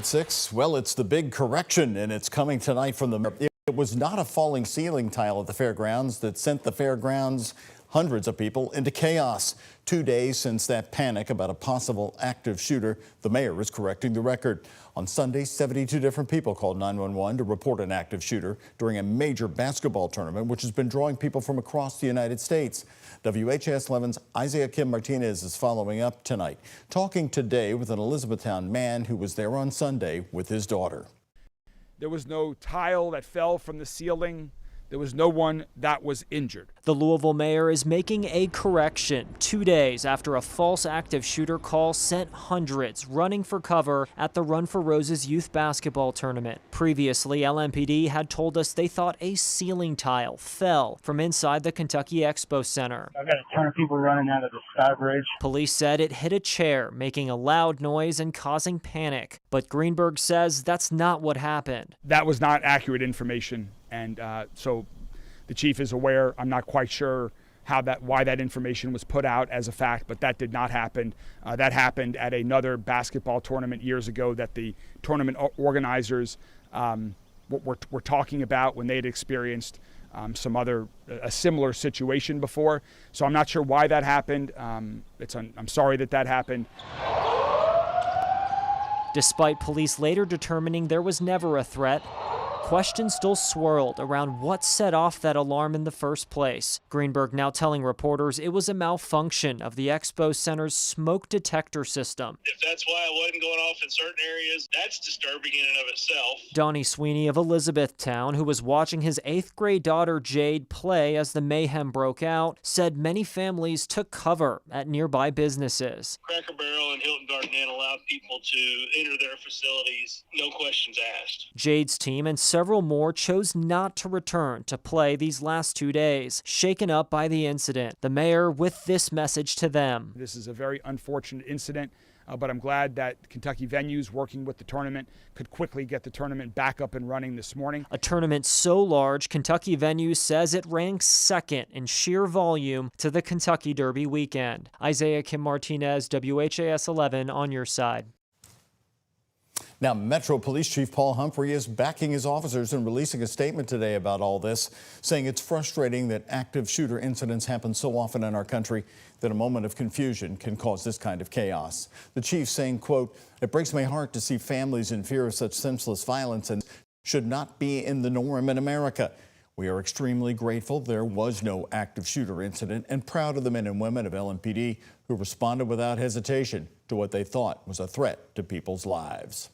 6. Well, it's the big correction, and it's coming tonight from the mayor. It was not a falling ceiling tile at the fairgrounds that sent the fairgrounds hundreds of people into chaos. 2 days since that panic about a possible active shooter, the mayor is correcting the record. On Sunday, 72 different people called 911 to report an active shooter during a major basketball tournament, which has been drawing people from across the United States. WHAS 11's Isaiah Kim Martinez is following up tonight, talking today with an Elizabethtown man who was there on Sunday with his daughter. There was no tile that fell from the ceiling. There was no one that was injured. The Louisville mayor is making a correction 2 days after a false active shooter call sent hundreds running for cover at the Run for Roses youth basketball tournament. Previously, LMPD had told us they thought a ceiling tile fell from inside the Kentucky Expo Center. I've got a ton of people running out of the sky bridge. Police said it hit a chair, making a loud noise and causing panic. But Greenberg says that's not what happened. That was not accurate information. And so the chief is aware. I'm not quite sure why that information was put out as a fact, but that did not happen. That happened at another basketball tournament years ago that the tournament organizers were talking about when they had experienced a similar situation before. So I'm not sure why that happened. I'm sorry that happened. Despite police later determining there was never a threat, questions still swirled around what set off that alarm in the first place. Greenberg now telling reporters it was a malfunction of the Expo Center's smoke detector system. If that's why it wasn't going off in certain areas, that's disturbing in and of itself. Donnie Sweeney of Elizabethtown, who was watching his 8th grade daughter Jade play as the mayhem broke out, said many families took cover at nearby businesses. Cracker Barrel and Hilton Garden Inn allowed people to enter their facilities, no questions asked. Jade's team and several more chose not to return to play these last 2 days, shaken up by the incident. The mayor with this message to them. This is a very unfortunate incident, but I'm glad that Kentucky Venues, working with the tournament, could quickly get the tournament back up and running this morning. A tournament so large, Kentucky Venues says it ranks second in sheer volume to the Kentucky Derby weekend. Isaiah Kim Martinez, WHAS 11 on your side. Now, Metro Police Chief Paul Humphrey is backing his officers and releasing a statement today about all this, saying it's frustrating that active shooter incidents happen so often in our country that a moment of confusion can cause this kind of chaos. The chief saying, quote, "It breaks my heart to see families in fear of such senseless violence and should not be in the norm in America. We are extremely grateful there was no active shooter incident and proud of the men and women of LMPD who responded without hesitation to what they thought was a threat to people's lives."